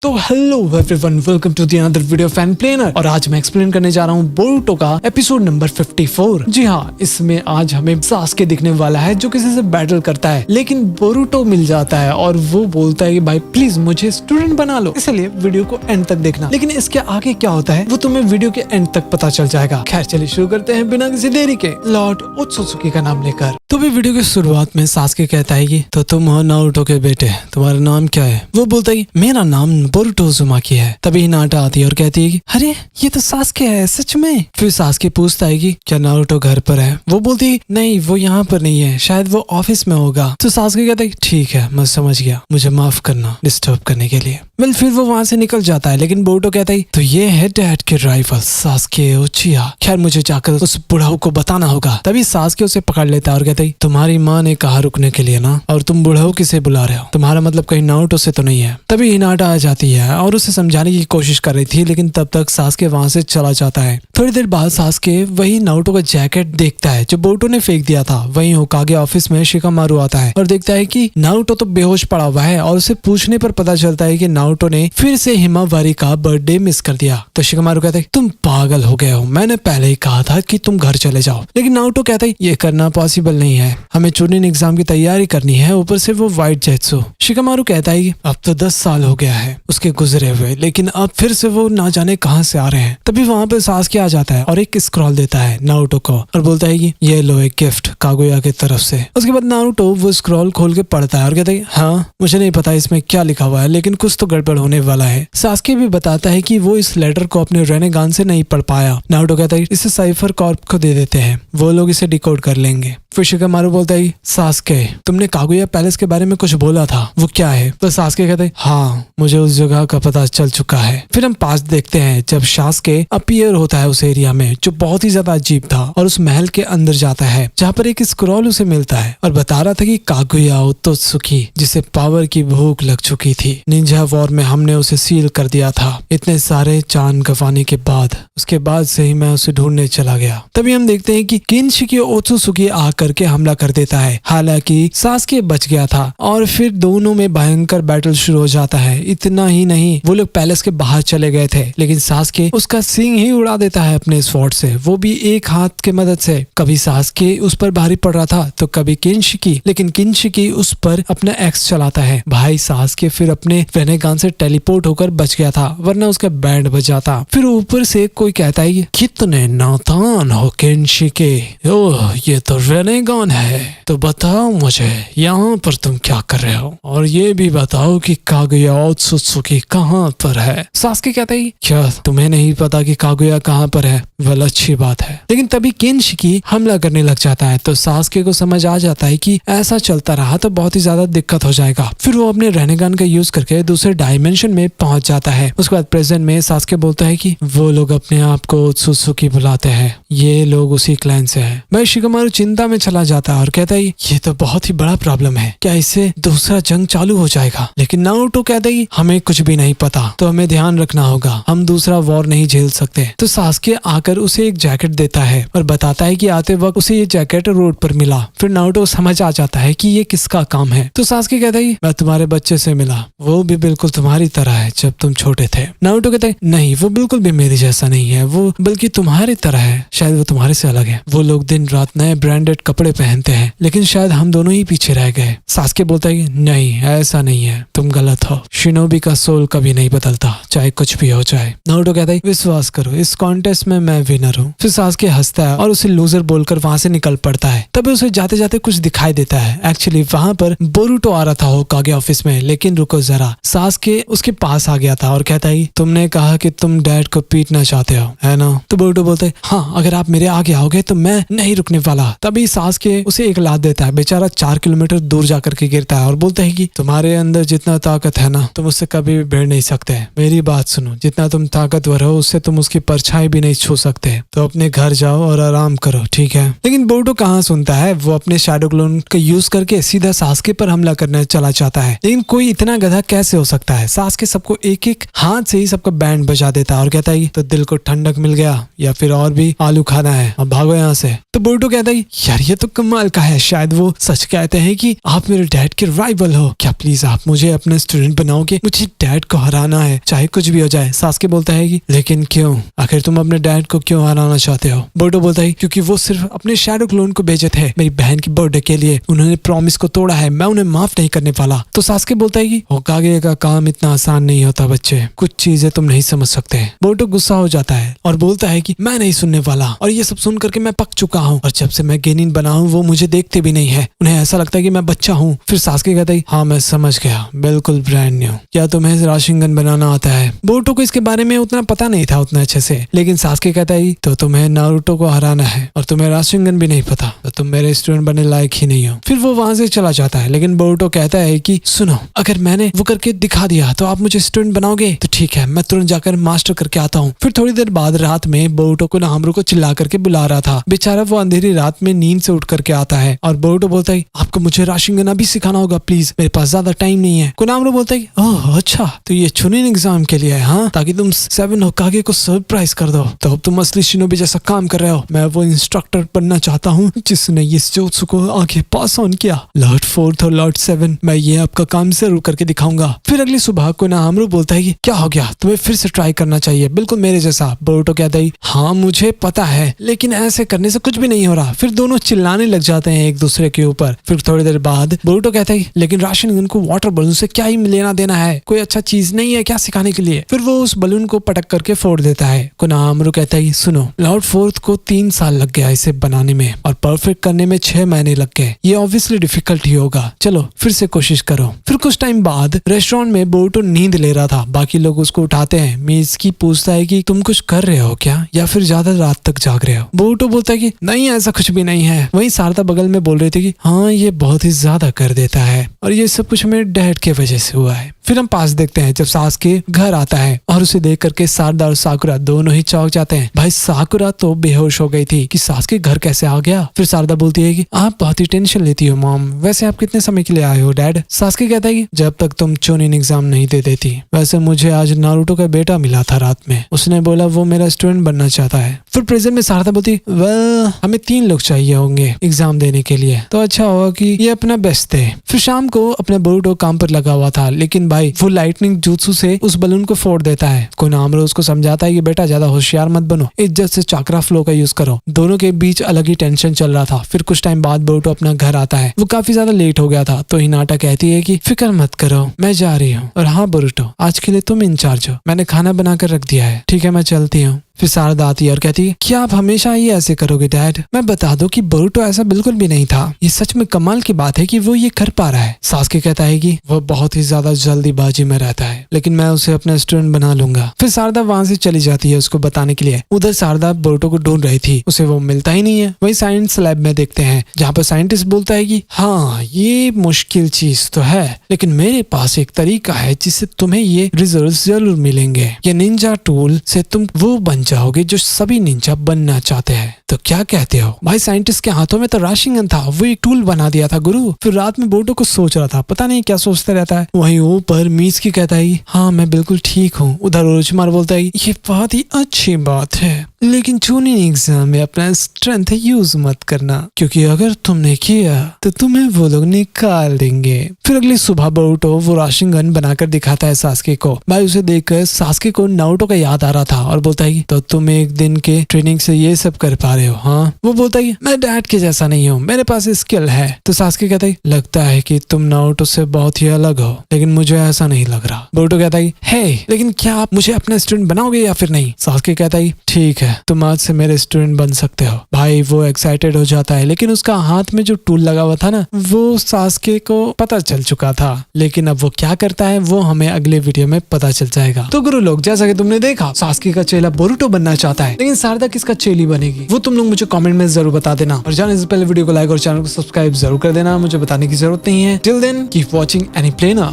तो hello everyone, welcome to the another video fan planner. और आज मैं एक्सप्लेन करने जा रहा हूँ बोरुटो का एपिसोड नंबर 54। जी हाँ, इसमें आज हमें सास्के दिखने वाला है जो किसी से बैटल करता है, लेकिन बोरुटो मिल जाता है और वो बोलता है कि भाई प्लीज मुझे स्टूडेंट बना लो, इसलिए वीडियो को एंड तक देखना। लेकिन इसके आगे क्या होता है वो तुम्हें वीडियो के एंड तक पता चल जाएगा। खैर चलिए शुरू करते हैं बिना किसी देरी के, लॉर्ड ओत्सुत्सुकी का नाम लेकर। तो भी वीडियो की शुरुआत में सास्के कहता है कि तो तुम हो नारुतो के बेटे, तुम्हारा नाम क्या है? वो बोलता है मेरा नाम बोरुटो उज़ुमाकी है। तभी हिनाटा आती है और कहती है कि अरे ये तो सास्के है सच में। फिर सास्के पूछता है कि क्या नारुतो घर पर है? वो बोलती है नहीं, वो यहाँ पर नहीं है, शायद वो ऑफिस में होगा। तो सास्के कहता है ठीक है, मैं समझ गया, मुझे माफ करना डिस्टर्ब करने के लिए। वेल फिर वो वहाँ से निकल जाता है, लेकिन बोरुटो कहता है तो ये है डैड के राइवल सास्के उचिहा। खैर मुझे जाकर उस बुढ़ाऊ को बताना होगा। तभी सास्के उसे पकड़ लेता है और कहता है तुम्हारी माँ ने कहा रुकने के लिए ना, और तुम बुढ़ाऊ किसे बुला रहे हो? तुम्हारा मतलब कहीं नारुतो से तो नहीं है? तभी हिनाटा आ जाती है और उसे समझाने की कोशिश कर रही थी, लेकिन तब तक सास्के वहाँ से चला जाता है। थोड़ी देर बाद सास्के वही नारुतो का जैकेट देखता है जो बोरुटो ने फेंक दिया था। वहीं होकागे ऑफिस में शिकामारु आता है और देखता है कि नारुतो तो बेहोश पड़ा हुआ है, और उसे पूछने पर पता चलता है कि नारुतो ने फिर से हिमावारी का बर्थडे मिस कर दिया। तो शिकामारु कहता है तुम पागल हो गए हो, मैंने पहले ही कहा था कि तुम घर चले जाओ। लेकिन नारुतो कहता है ये करना पॉसिबल नहीं है, हमें चुनिन एग्जाम की तैयारी करनी है, ऊपर से वो व्हाइट जेत्सु। शिकामारु कहता है कि अब तो 10 साल हो गया है उसके गुजरे हुए, लेकिन अब फिर से वो ना जाने कहां से आ रहे हैं। तभी वहां पे सास्के आ जाता है और एक स्क्रॉल देता है नारुतो को और बोलता है कि ये लो एक गिफ्ट कागुया की तरफ से। उसके बाद नारुतो वो स्क्रॉल खोल के पढ़ता है और कहता है हाँ मुझे नहीं पता इसमें क्या लिखा हुआ है, लेकिन कुछ तो गड़बड़ होने वाला है। सास्के भी बताता है कि वो इस लेटर को अपने रेनेगान से नहीं पढ़ पाया। नारुतो कहता है इसे साइफर कॉर्प को दे देते हैं, वो लोग इसे डिकोड कर लेंगे। फिर शिकामारु बोलता है सास्के तुमने कागुया पैलेस के बारे में कुछ बोला था, वो क्या है? तो सास्के कहते हैं हाँ मुझे उस जगह का पता चल चुका है। फिर हम पास देखते हैं जब सास्के अपीयर होता है उस एरिया में जो बहुत ही ज्यादा अजीब था, और उस महल के अंदर जाता है जहाँ पर एक स्क्रॉल उसे मिलता है और बता रहा था कि कागुया ओत्सुत्सुकी जिसे पावर की भूख लग चुकी थी, निंजा वॉर में हमने उसे सील कर दिया था। इतने सारे जान गंवाने के बाद उसके बाद से ही मैं उसे ढूंढने चला गया। तभी हम देखते हैं कि किनशिकी ओत्सुत्सुकी आकर के हमला कर देता है। हालांकि सास्के बच गया था और फिर दोनों में भयंकर बैटल शुरू हो जाता है। इतना ही नहीं, वो लोग पैलेस के बाहर चले गए थे, लेकिन सास्के उसका सिंग ही उड़ा देता है अपने स्वॉर्ड से, वो भी एक हाथ के मदद से। कभी सास्के उस पर भारी पड़ रहा था तो कभी किनशिकी, लेकिन किनशिकी उस पर अपना एक्स चलाता है। भाई सास्के फिर अपने रेनेगान से टेलीपोर्ट होकर बच गया था, वरना उसका बैंड बज जाता। फिर ऊपर से कोई कहता है कितने नादान हो किनशिकी, ओह ये तो रेनेगान है, तो बताओ मुझे यहाँ पर तुम क्या कर रहे हो, और ये भी बताओ कि कागुया ओत्सुत्सुकी कहाँ पर है। सास्के कहता है क्या तुम्हें नहीं पता कि कागुया कहाँ पर है? वेल अच्छी बात है। लेकिन तभी किनशिकी हमला करने लग जाता है, तो सास्के को समझ आ जाता है कि ऐसा चलता रहा तो बहुत ही ज्यादा दिक्कत हो जाएगा। फिर वो अपने रेनेगान का यूज करके दूसरे डायमेंशन में पहुंच जाता है। उसके बाद प्रेजेंट में सास्के बोलता है कि वो लोग अपने आप को ओत्सुत्सुकी बुलाते हैं, ये लोग उसी क्लैन से है। भाई शिकामारु चिंता में चला जाता है और कहता है ये तो बहुत ही बड़ा प्रॉब्लम है, क्या इससे दूसरा जंग चालू हो जाएगा? लेकिन नारुतो कहता है हमें कुछ भी नहीं पता, तो हमें ध्यान रखना होगा, हम दूसरा वॉर नहीं झेल सकते। तो सास्के आकर उसे एक जैकेट देता है और बताता है कि आते वक्त उसे ये जैकेट रोड पर मिला। फिर नारुतो समझ आ जाता है कि ये किसका काम है। तो सास्के कहता है मैं तुम्हारे बच्चे से मिला, वो भी बिल्कुल तुम्हारी तरह है जब तुम छोटे थे। नारुतो कहता है नहीं, वो बिल्कुल भी मेरे जैसा नहीं है, वो बल्कि तुम्हारी तरह है, शायद वो तुम्हारे से अलग है। वो लोग दिन रात नए ब्रांडेड कपड़े पहनते हैं, लेकिन शायद हम दोनों ही पीछे रह गए। सास्के बोलता है नहीं ऐसा नहीं है, तुम गलत हो, शिनोबी का सोल कभी नहीं बदलता, चाहे कुछ भी हो जाए। नारुतो कहता है विश्वास करो, इस कॉन्टेस्ट में मैं विनर हूँ। फिर सास्के हंसता है और उसे लूजर बोलकर वहाँ से निकल पड़ता है। तभी उसे जाते जाते कुछ दिखाई देता है। एक्चुअली वहाँ पर बोरुटो आ रहा था होकागे ऑफिस में, लेकिन रुको जरा, सास्के उसके पास आ गया था और कहता है तुमने कहा कि तुम डैड को पीटना चाहते हो है ना? तो बोरुटो बोलता है हाँ अगर आप मेरे आगे आओगे तो मैं नहीं रुकने वाला। तभी सास्के उसे एक लात देता है, बेचारा 4 किलोमीटर दूर जाकर के गिरता है और बोलता है कि तुम्हारे अंदर जितना ताकत है ना, तुम उससे कभी भी भिड़ नहीं सकते। मेरी बात सुनो, जितना तुम ताकतवर हो उससे तुम उसकी परछाई भी नहीं छू सकते, तो अपने घर जाओ और आराम करो, ठीक है? लेकिन बोरुटो कहाँ सुनता है, वो अपने शैडो क्लोन का यूज करके सीधा सास्के पर हमला करने चला जाता है। लेकिन कोई इतना गधा कैसे हो सकता है? सास्के सबको एक एक हाथ से ही सबका बैंड बजा देता है और कहता है तो दिल को ठंडक मिल गया, या फिर और भी आलू खाना है, अब भागो यहाँ से। तो बोरुटो कहता है यार ये तो कमाल का है, शायद वो सच कहते हैं कि आप मेरे डैड के राइवल हो, क्या प्लीज आप मुझे अपने स्टूडेंट बनाओगे, मुझे डैड को हराना है चाहे कुछ भी हो जाए। सास्के बोलता है कि लेकिन क्यों, आखिर तुम अपने डैड को क्यों हराना चाहते हो? बोरुटो बोलता है क्योंकि वो सिर्फ अपने शैडो क्लोन को भेजे थे मेरी बहन की बर्थडे के लिए, उन्होंने प्रॉमिस को तोड़ा है, मैं उन्हें माफ नहीं करने वाला। तो सास्के बोलता है कि होकागे का काम इतना आसान नहीं होता बच्चे, कुछ चीजें तुम नहीं समझ सकते। बोरुटो गुस्सा हो जाता है और बोलता है कि मैं नहीं सुनने वाला, और ये सब सुन करके मैं पक चुका हूँ, और जब से मैं गेनिन बना हूँ वो मुझे देखते भी नहीं है, उन्हें ऐसा लगता है कि मैं बच्चा हूँ। फिर सास्के कहता है हाँ मैं समझ गया, बिल्कुल ब्रांड न्यू, क्या तुम्हें राशिंगन बनाना आता है? बोरुटो को इसके बारे में उतना पता नहीं था उतना अच्छे से, लेकिन सास्के कहता है तो तुम्हें नारुतो को हराना है और तुम्हें राशिंगन भी नहीं पता, तो तुम मेरे स्टूडेंट बनने लायक ही नहीं हो। फिर वो वहां से चला जाता है, लेकिन बोरुटो कहता है कि सुनो, अगर मैंने वो करके दिखा दिया तो आप मुझे स्टूडेंट बनाओगे? तो ठीक है, मैं तुरंत जाकर मास्टर करके आता हूँ। फिर थोड़ी देर बाद रात में बोरुटो को नामरू को चिल्ला करके बुला रहा था, बेचारा वो अंधेरी रात में नींद से उठ करके आता है और बोरुटो बोलता है आपको मुझे राशिंगन अभी सिखाना होगा प्लीज, मेरे पास ज्यादा टाइम नहीं है। कोनामरू बोलता है ओह अच्छा, तो ये चुनिन एग्जाम के लिए है हाँ, ताकि तुम 7 होकागे को सरप्राइज कर दो, तो अब तुम असली शिनोबी जैसा काम कर रहे हो। मैं वो इंस्ट्रक्टर बनना चाहता हूँ जिसने इस जोत्सु को आगे पास ऑन किया, लॉर्ड 4 और लॉर्ड 7, मैं ये आपका काम जरूर करके दिखाऊंगा। फिर अगली सुबह कोनामरू बोलता है कि क्या हो गया, तुम्हें फिर से ट्राई करना चाहिए, बिल्कुल मेरे जैसा। बोरुटो कहता है हाँ मुझे पता है, लेकिन ऐसे करने से कुछ भी नहीं हो रहा। फिर दोनों चिल्लाने लग जाते हैं एक दूसरे के ऊपर। फिर थोड़ी देर बाद बोरुटो कहता है लेकिन राशिंगन को वाटर बलून से क्या ही लेना देना है, कोई अच्छा चीज नहीं है क्या सिखाने के लिए? फिर वो उस बलून को पटक करके फोड़ देता है। कोनामरू कहता है सुनो, लॉर्ड 4 को 3 साल लग गया इसे बनाने में और परफेक्ट करने में 6 महीने लग गए, ये ऑब्वियसली डिफिकल्ट ही होगा, चलो फिर से कोशिश करो। फिर कुछ टाइम बाद रेस्टोरेंट में बोरुटो नींद ले रहा था, बाकी लोग उसको उठाते हैं। मिज़ुकी पूछता है कि तुम कुछ कर रहे हो क्या, या फिर ज्यादा रात तक जाग रहे हो? बोरुटो बोलता है कि नहीं ऐसा कुछ भी नहीं है। वहीं सारदा बगल में बोल रही थी कि हाँ ये बहुत ही ज्यादा कर देता है और ये सब कुछ मेरे डैड के वजह से हुआ है। फिर हम पास देखते हैं जब सास्के घर आता है और उसे देख करके सारदा और साकुरा दोनों ही चौंक जाते हैं। भाई साकुरा तो बेहोश हो गई थी कि सास्के घर कैसे आ गया। फिर सारदा बोलती है कि आप बहुत ही टेंशन लेती हो मॉम, वैसे आप कितने समय के लिए आए हो डैड? सास्के कहता है कि जब तक तुम चोनिन एग्जाम नहीं दे देती। वैसे मुझे आज नारुतो का बेटा मिला था रात में, उसने बोला वो मेरा स्टूडेंट बनना चाहता है। फिर प्रेजेंट में सारदा बोलती वेल हमें 3 लोग चाहिए होंगे एग्जाम देने के लिए, तो अच्छा होगा कि ये अपना बेस्ट थे। फिर शाम को अपना बोरुटो काम पर लगा हुआ था, लेकिन भाई वो लाइटनिंग jutsu से उस बलून को फोड़ देता है। कोनामरू उसको समझाता है कि बेटा ज्यादा होशियार मत बनो, इज्जत से चाकरा फ्लो का यूज करो। दोनों के बीच अलग ही टेंशन चल रहा था। फिर कुछ टाइम बाद बोरुटो अपना घर आता है, वो काफी ज्यादा लेट हो गया था, तो हिनाटा कहती है कि फिक्र मत करो मैं जा रही हूँ, और हाँ बोरुटो आज के लिए तुम इंचार्ज हो, मैंने खाना बना कर रख दिया है, ठीक है मैं चलती हूँ। फिर सारदा आती है और कहती है क्या आप हमेशा ही ऐसे करोगे डैड? मैं बता दूं कि बोरुटो ऐसा बिल्कुल भी नहीं था, ये सच में कमाल की बात है कि वो ये कर पा रहा है। सास्के कहता है कि वो बहुत ही ज्यादा जल्दीबाजी में रहता है, लेकिन मैं उसे अपना स्टूडेंट बना लूंगा। फिर सारदा वहां से चली जाती है उसको बताने के लिए। उधर सारदा बोरुटो को ढूंढ रही थी, उसे वो मिलता ही नहीं है। वही साइंस लैब में देखते हैं जहाँ पर साइंटिस्ट बोलता है कि हाँ ये मुश्किल चीज तो है, लेकिन मेरे पास एक तरीका है जिससे तुम्हें ये रिजल्ट जरूर मिलेंगे। ये निंजा टूल से तुम वो बन जाओगे जो सभी निंजा बनना चाहते हैं। तो क्या कहते हो? भाई साइंटिस्ट के हाथों में तो राशिंगन था, वो एक टूल बना दिया था गुरु। फिर रात में बोरुटो को सोच रहा था, पता नहीं क्या सोचता रहता है। वहीं ऊपर मिज़ुकी कहता है हाँ मैं बिल्कुल ठीक हूँ। उधर ओरोचिमारू बोलता है ये बहुत ही अच्छी बात है, लेकिन चोनिन एग्जाम में अपना स्ट्रेंथ यूज मत करना, क्योंकि अगर तुमने किया तो तुम्हें वो लोग निकाल देंगे। फिर अगली सुबह बोरुटो वो राशिंगन बनाकर दिखाता है सास्के को। भाई उसे देखकर सास्के को नारुतो का याद आ रहा था और बोलता है तो तुम एक दिन के ट्रेनिंग से ये सब कर पा रहे हो? हाँ। वो बोलता है मैं डैड के जैसा नहीं हूँ, मेरे पास स्किल है। तो सास्के कहता है लगता है कि तुम नारुतो से बहुत ही अलग हो, लेकिन मुझे ऐसा नहीं लग रहा। बोरुटो कहता है हे लेकिन क्या आप मुझे अपना स्टूडेंट बनाओगे या फिर नहीं? सास्के कहता है ठीक है तुम आज से मेरे स्टूडेंट बन सकते हो। भाई वो एक्साइटेड हो जाता है, लेकिन उसका हाथ में जो टूल लगा हुआ था ना वो सास्के को पता चल चुका था, लेकिन अब वो क्या करता है वो हमें अगले वीडियो में पता चल जाएगा। तो गुरु लोग जैसा कि तुमने देखा सास्के का चेला बोरुटो बनना चाहता है, लेकिन सारदा किसका चेली बनेगी वो तुम लोग मुझे कमेंट में जरूर बता देना। और जाने से पहले वीडियो को लाइक और चैनल को सब्सक्राइब जरूर कर देना, मुझे बताने की जरूरत नहीं है। Till then keep watching एनीप्लेनर।